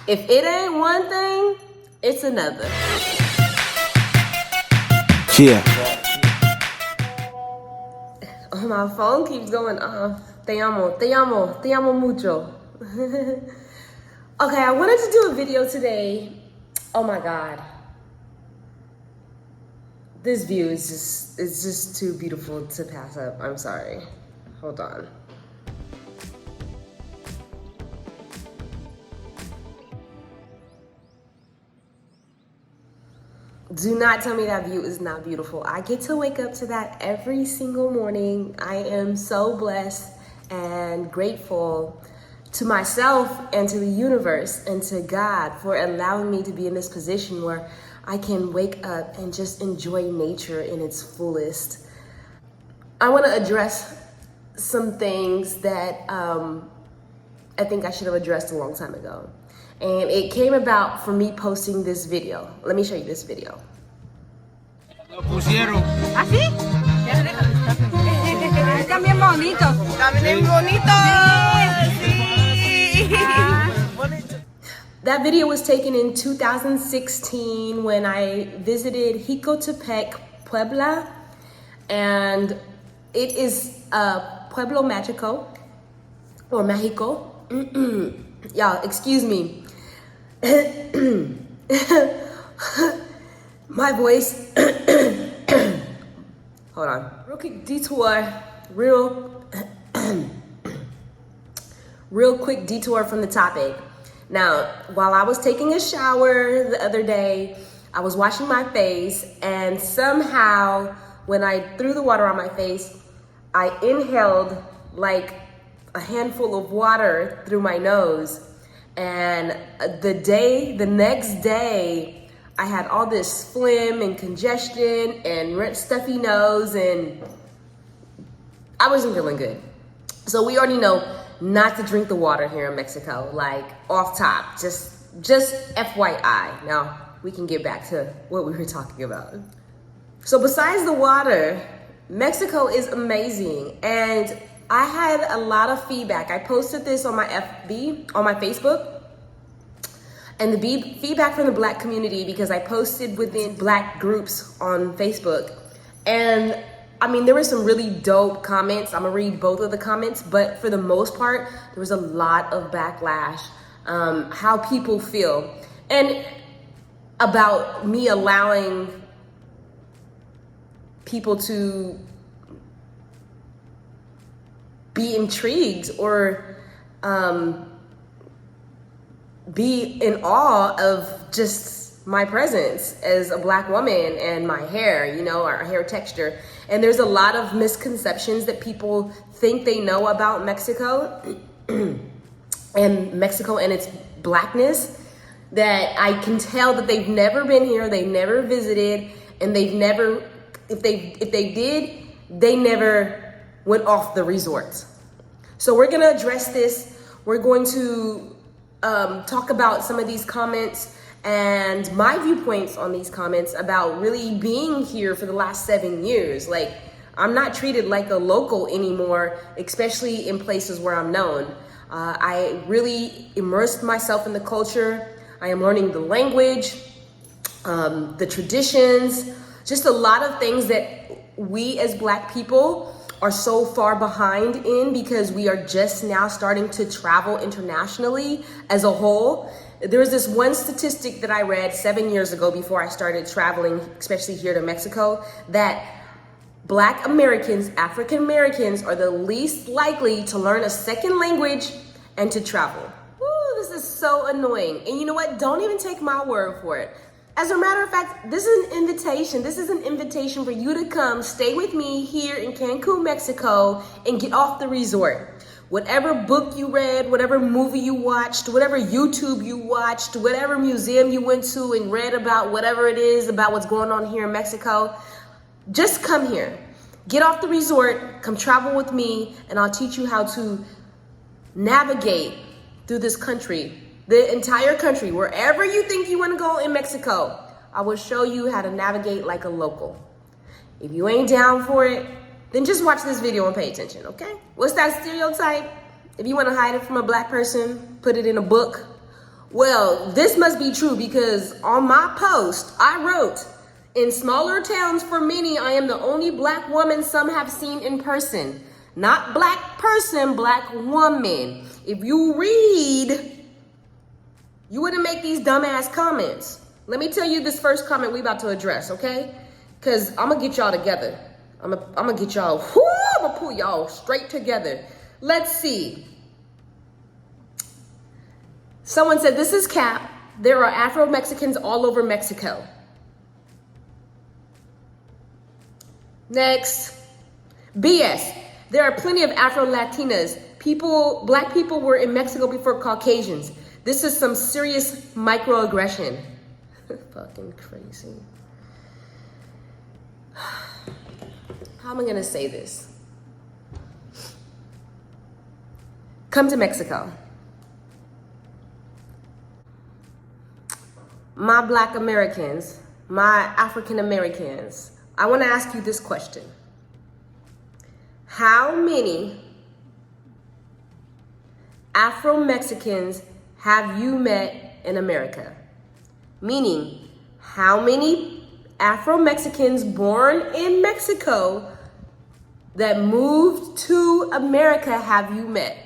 If it ain't one thing, it's another. Yeah. Oh, my phone keeps going off. Te amo mucho. Okay, I wanted to do a video today. Oh my God. This view is just too beautiful to pass up. I'm sorry. Hold on. Do not tell me that view is not beautiful. I get to wake up to that every single morning. I am so blessed and grateful to myself and to the universe and to God for allowing me to be in this position where I can wake up and just enjoy nature in its fullest. I want to address some things that I think I should have addressed a long time ago. And it came about from me posting this video. Let me show you this video. Lo pusieron. ¿Ah, sí? Están bien bonitos. Están bien bonitos. That video was taken in 2016 when I visited Jicotepec, Puebla, and it is Pueblo Mágico, or Mexico. Y'all, excuse me. My voice. Hold on. Real quick detour. Real quick detour from the topic. Now, while I was taking a shower the other day, I was washing my face, and somehow when I threw the water on my face, I inhaled like a handful of water through my nose. And the next day, I had all this phlegm and congestion and stuffy nose, and I wasn't feeling good. So we already know not to drink the water here in Mexico, like off top, just FYI. Now we can get back to what we were talking about. So besides the water, Mexico is amazing, and I had a lot of feedback. I posted this on my FB, on my Facebook, and the feedback from the Black community, because I posted within Black groups on Facebook. And I mean, there were some really dope comments. I'm gonna read both of the comments, but for the most part, there was a lot of backlash, how people feel, and about me allowing people to be intrigued or be in awe of just my presence as a Black woman and my hair, you know, our hair texture. And there's a lot of misconceptions that people think they know about Mexico and Mexico and its Blackness, that I can tell that they've never been here, they've never visited, and they've never, if they did, they never went off the resorts. So we're gonna address this. We're going to talk about some of these comments and my viewpoints on these comments about really being here for the last 7 years. Like, I'm not treated like a local anymore, especially in places where I'm known. I really immersed myself in the culture. I am learning the language, the traditions, just a lot of things that we as Black people are so far behind in, because we are just now starting to travel internationally as a whole. There was this one statistic that I read 7 years ago before I started traveling, especially here to Mexico, that Black Americans, African Americans, are the least likely to learn a second language and to travel. Woo, this is so annoying. And you know what? Don't even take my word for it. As a matter of fact, this is an invitation. This is an invitation for you to come stay with me here in Cancun, Mexico, and get off the resort. Whatever book you read, whatever movie you watched, whatever YouTube you watched, whatever museum you went to and read about, whatever it is about what's going on here in Mexico, just come here. Get off the resort, come travel with me, and I'll teach you how to navigate through this country. The entire country, wherever you think you want to go in Mexico, I will show you how to navigate like a local. If you ain't down for it, then just watch this video and pay attention, okay? What's that stereotype? If you want to hide it from a Black person, put it in a book Well, this must be true because on my post, I wrote, in smaller towns for many, I am the only black woman some have seen in person. Not black person, black woman. If you read, you wouldn't make these dumbass comments. Let me tell you this first comment we about to address, okay? Because I'm going to get y'all together. I'm going to get y'all, I'm going to pull y'all straight together. Let's see. Someone said, this is cap. There are Afro-Mexicans all over Mexico. Next. BS. There are plenty of Afro-Latinas. Black people were in Mexico before Caucasians. This is some serious microaggression. Fucking crazy. How am I gonna say this? Come to Mexico. My Black Americans, my African Americans, I wanna ask you this question. How many Afro-Mexicans have you met in America? Meaning, how many Afro-Mexicans born in Mexico that moved to America have you met?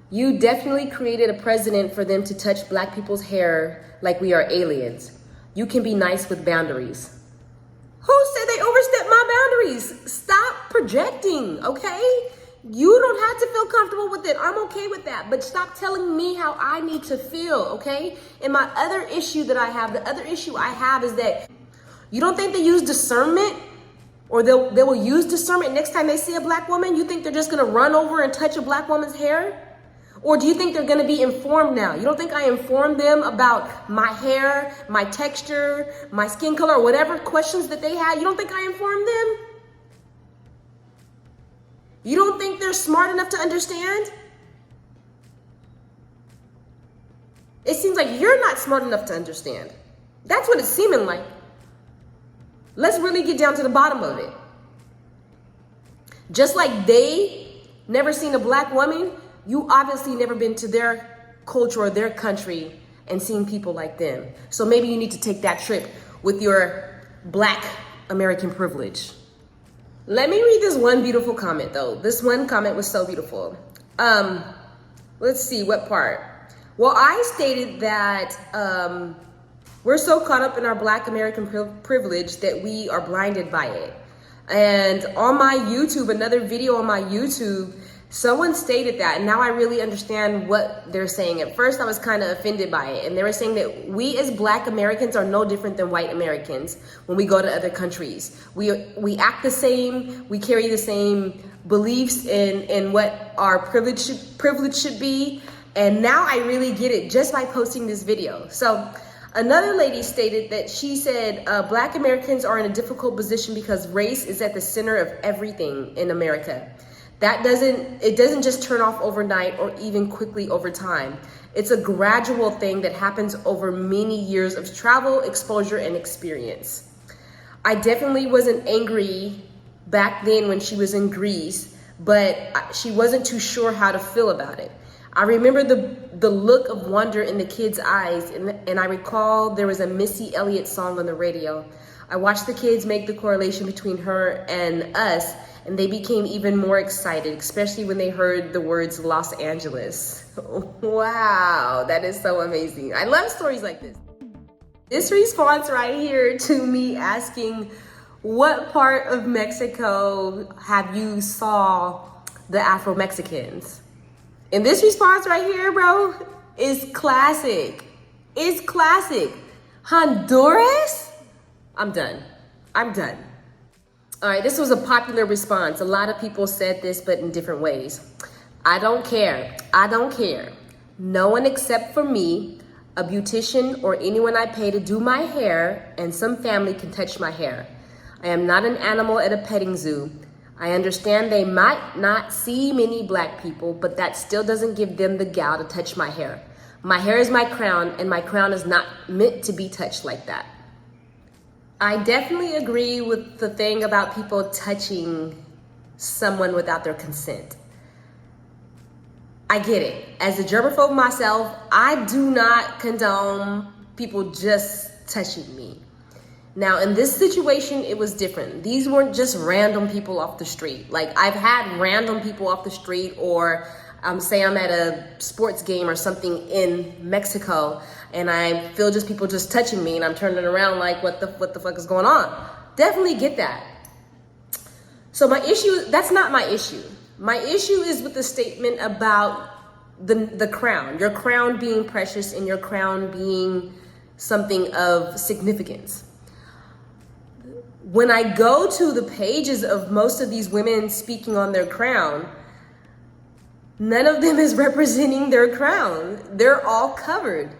You definitely created a precedent for them to touch black people's hair like we are aliens. You can be nice with boundaries. Who said they overstepped my boundaries? Stop projecting, okay? You don't have to feel comfortable with it. I'm okay with that. But stop telling me how I need to feel, okay? And my other issue that I have, the other issue I have is that you don't think they use discernment? Or they will use discernment next time they see a black woman? You think they're just gonna run over and touch a black woman's hair? Or do you think they're gonna be informed now? You don't think I informed them about my hair, my texture, my skin color, or whatever questions that they had? You don't think I informed them? You don't think they're smart enough to understand? It seems like you're not smart enough to understand. That's what it's seeming like. Let's really get down to the bottom of it. Just like they never seen a black woman, you obviously never been to their culture or their country and seen people like them. So maybe you need to take that trip with your black American privilege. Let me read this one beautiful comment though. This one comment was so beautiful. Let's see, what part? Well, I stated that we're so caught up in our black American privilege that we are blinded by it. And on my YouTube, another video on my YouTube, someone stated that, and now I really understand what they're saying. At first, I was kind of offended by it, and they were saying that we as black Americans are no different than white Americans when we go to other countries. We act the same, we carry the same beliefs in what our privilege should be, and now I really get it just by posting this video. So another lady stated that she said, black Americans are in a difficult position because race is at the center of everything in America. It doesn't just turn off overnight or even quickly over time. It's a gradual thing that happens over many years of travel, exposure, and experience. I definitely wasn't angry back then when she was in Greece, but she wasn't too sure how to feel about it. I remember the look of wonder in the kids' eyes, and I recall there was a Missy Elliott song on the radio. I watched the kids make the correlation between her and us, and they became even more excited, especially when they heard the words Los Angeles. Wow, that is so amazing. I love stories like this. This response right here to me asking, what part of Mexico have you saw the Afro-Mexicans? And this response right here, bro, is classic. It's classic. Honduras? I'm done. All right, this was a popular response. A lot of people said this, but in different ways. I don't care. No one except for me, a beautician, or anyone I pay to do my hair, and some family can touch my hair. I am not an animal at a petting zoo. I understand they might not see many black people, but that still doesn't give them the gal to touch my hair. My hair is my crown, and my crown is not meant to be touched like that. I definitely agree with the thing about people touching someone without their consent. I get it. As a germaphobe myself, I do not condone people just touching me. Now, in this situation, it was different. These weren't just random people off the street. Like, I've had random people off the street, or say I'm at a sports game or something in Mexico, and I feel just people just touching me, and I'm turning around like, what the fuck is going on? Definitely get that. So my issue, that's not my issue. My issue is with the statement about the crown, your crown being precious and your crown being something of significance. When I go to the pages of most of these women speaking on their crown, none of them is representing their crown. They're all covered.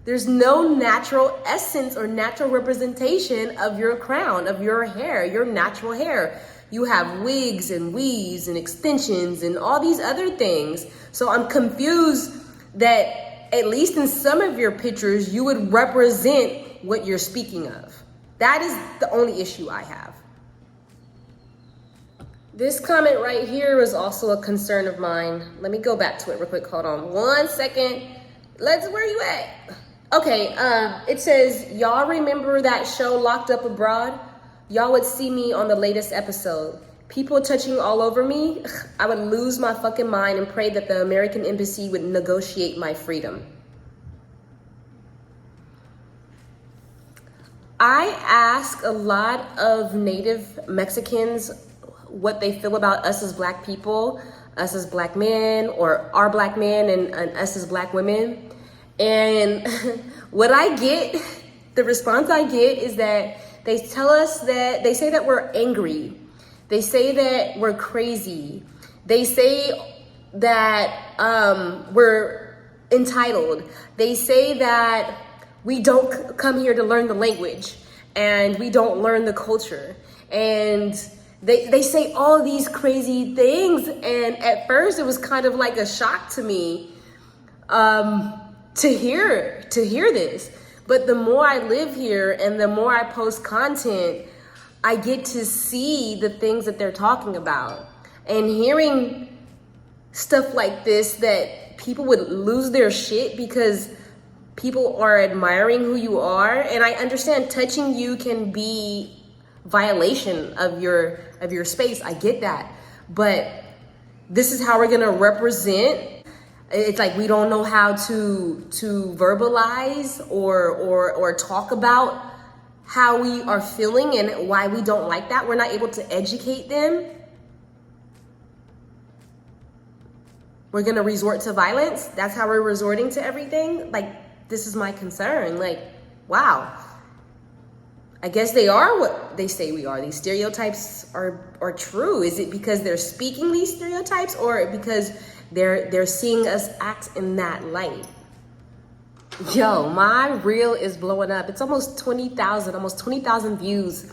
There's no natural essence or natural representation of your crown, of your hair, your natural hair. You have wigs and weaves and extensions and all these other things. So I'm confused that at least in some of your pictures, you would represent what you're speaking of. That is the only issue I have. This comment right here was also a concern of mine. Let me go back to it real quick. Hold on 1 second. Where you at? Okay, it says, y'all remember that show Locked Up Abroad? Y'all would see me on the latest episode. People touching all over me. I would lose my fucking mind and pray that the American embassy would negotiate my freedom. I ask a lot of Native Mexicans what they feel about us as Black people, us as Black men, or our Black men and us as Black women. And what I get, the response I get is that they tell us that, they say that we're angry. They say that we're crazy. They say that we're entitled. They say that we don't come here to learn the language and we don't learn the culture. And they say all these crazy things. And at first it was kind of like a shock to me to hear this. But the more I live here and the more I post content, I get to see the things that they're talking about. And hearing stuff like this, that people would lose their shit because people are admiring who you are. And I understand touching you can be violation of your space. I get that. But this is how we're gonna represent. It's like we don't know how to verbalize or talk about how we are feeling and why we don't like that. We're not able to educate them. We're gonna resort to violence. That's how we're resorting to everything. Like, this is my concern. Like, wow. I guess they are what they say we are. These stereotypes are true. Is it because they're speaking these stereotypes, or because they're seeing us act in that light? Yo, my reel is blowing up. It's almost 20,000 views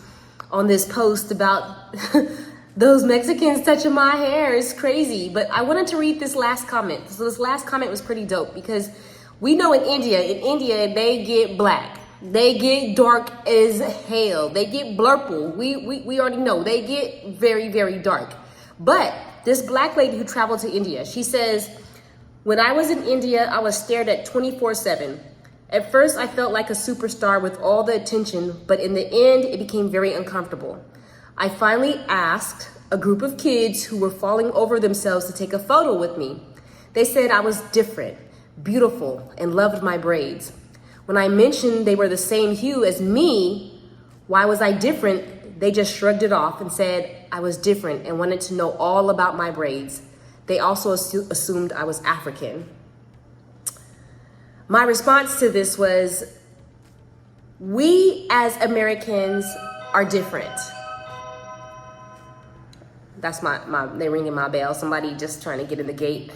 on this post about those Mexicans touching my hair. It's crazy. But I wanted to read this last comment. So this last comment was pretty dope, because we know in India, they get black. They get dark as hell. They get blurple. We already know. They get very, very dark. But this Black lady who traveled to India, she says, when I was in India, I was stared at 24/7. At first, I felt like a superstar with all the attention, but in the end, it became very uncomfortable. I finally asked a group of kids who were falling over themselves to take a photo with me. They said I was different, beautiful, and loved my braids. When I mentioned they were the same hue as me, why was I different? They just shrugged it off and said I was different and wanted to know all about my braids. They also assumed I was African. My response to this was, we as Americans are different. That's they're ringing my bell. Somebody just trying to get in the gate.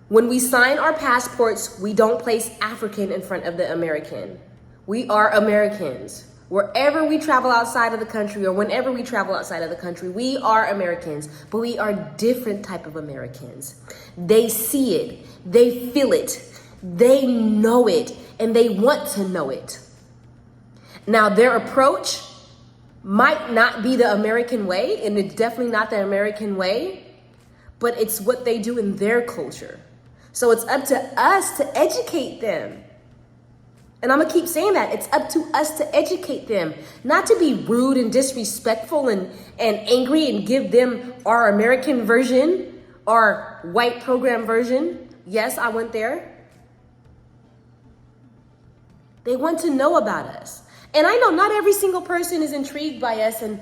When we sign our passports, we don't place African in front of the American. We are Americans. Wherever we travel outside of the country, or whenever we travel outside of the country, we are Americans, but we are different type of Americans. They see it, they feel it, they know it, and they want to know it. Now, their approach might not be the American way, and it's definitely not the American way, but it's what they do in their culture. So it's up to us to educate them. And I'm gonna keep saying that. It's up to us to educate them, not to be rude and disrespectful and angry and give them our American version, our white program version. Yes, I went there. They want to know about us. And I know not every single person is intrigued by us and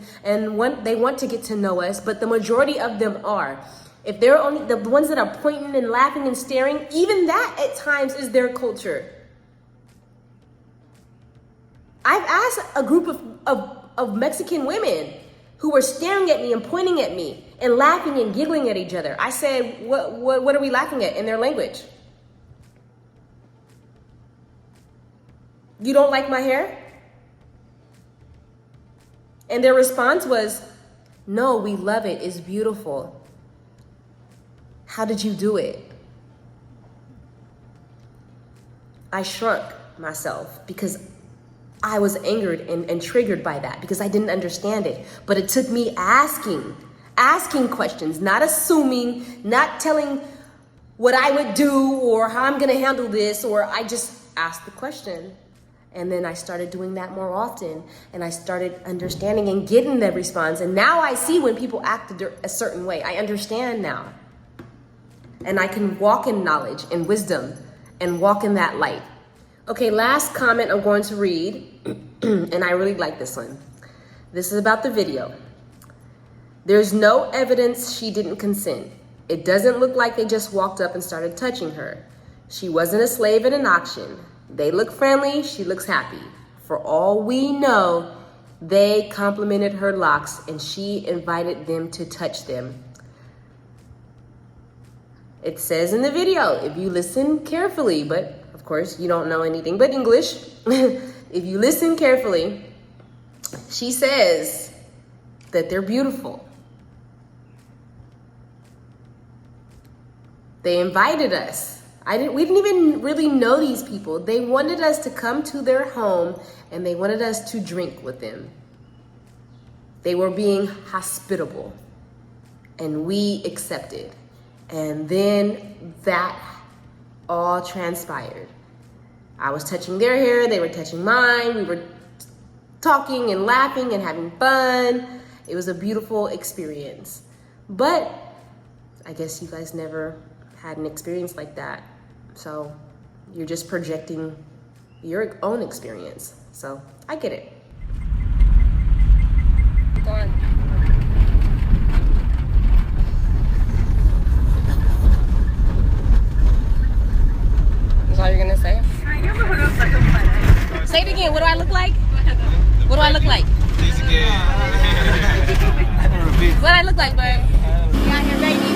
they want to get to know us, but the majority of them are. If they're only the ones that are pointing and laughing and staring, even that at times is their culture. I've asked a group of Mexican women who were staring at me and pointing at me and laughing and giggling at each other. I said, what are we laughing at in their language? You don't like my hair? And their response was, no, we love it. It's beautiful. How did you do it? I shrunk myself because I was angered and triggered by that because I didn't understand it. But it took me asking questions, not assuming, not telling what I would do or how I'm going to handle this, or I just asked the question. And then I started doing that more often, and I started understanding and getting the response. And now I see when people act a certain way. I understand now. And I can walk in knowledge and wisdom and walk in that light. Okay, last comment I'm going to read, and I really like this one. This is about the video. There's no evidence she didn't consent. It doesn't look like they just walked up and started touching her. She wasn't a slave at an auction. They look friendly, she looks happy. For all we know, they complimented her locks and she invited them to touch them. It says in the video, if you listen carefully, but of course you don't know anything but English. If you listen carefully, she says that they're beautiful. They invited us. We didn't even really know these people. They wanted us to come to their home and they wanted us to drink with them. They were being hospitable and we accepted. And then that all transpired. I was touching their hair, they were touching mine. We were talking and laughing and having fun. It was a beautiful experience. But I guess you guys never had an experience like that. So you're just projecting your own experience. So I get it. Go on. Is all you're gonna say? Say it again. What do I look like? What do I look like? What do I look like, babe? You out here, baby?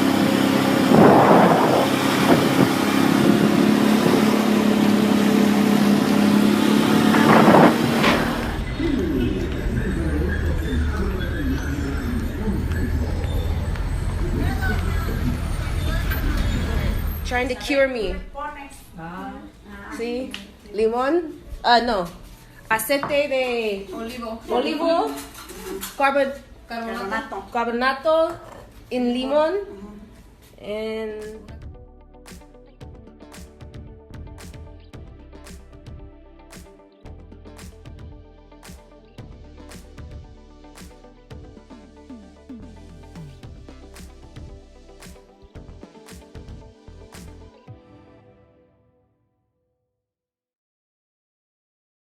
Trying to cure me. See? Limon? No. Aceite de olivo. Carbonato in limon. And